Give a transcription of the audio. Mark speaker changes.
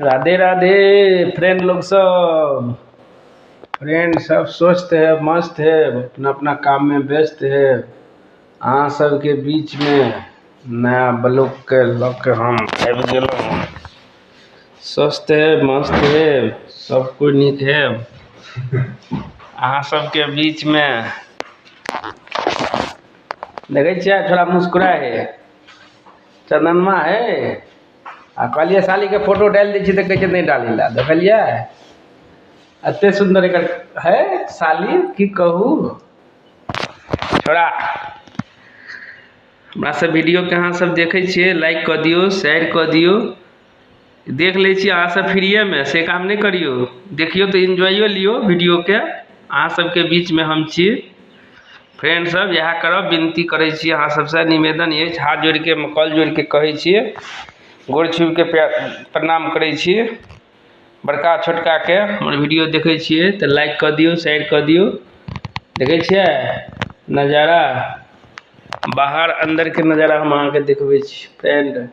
Speaker 1: Radhe Radhe friend लोग सब। Friend सब स्वस्थ है, मस्त है, अपना अपना काम में व्यस्त है। अहाँ सबके बीच में नया ब्लॉग के लग हम आबि गेलहुँ। स्वस्थ है, मस्त है, सब कोई नीक है। अहाँ सबके बीच में देखै छियै थोड़ा मुस्कुरा है, चंदनमा है। आ कहलिए साली के फोटो डाल दी तो कहै छै नहीं डाली ला, देखलिए एते सुंदर एकर है साली की कहू। छोड़ा हमरा सब वीडियो के अहाँ सब देखै छियै, लाइक कऽ दियौ, शेयर कऽ दियौ। देख लै छी अहाँ सब फ्रीए में, से काम नहीं करियो, देखियो तो एंजॉयो लियो वीडियो के। अहाँ सबके बीच में हम छी फ्रेंड सब, यह करब विनती करै छी अहाँ सबसे, निवेदन अछि, हाथ जोड़ के कल जोड़ के कहै छियै, गोड़ छू के प्रणाम करै छी। बड़का छोटका के हमर वीडियो देखै छियै तो लाइक कर दियो, शेयर कर दियो। देखै छियै नज़ारा, बाहर अंदर के नज़ारा हम अहाँ के देखबै छी फ्रेंड।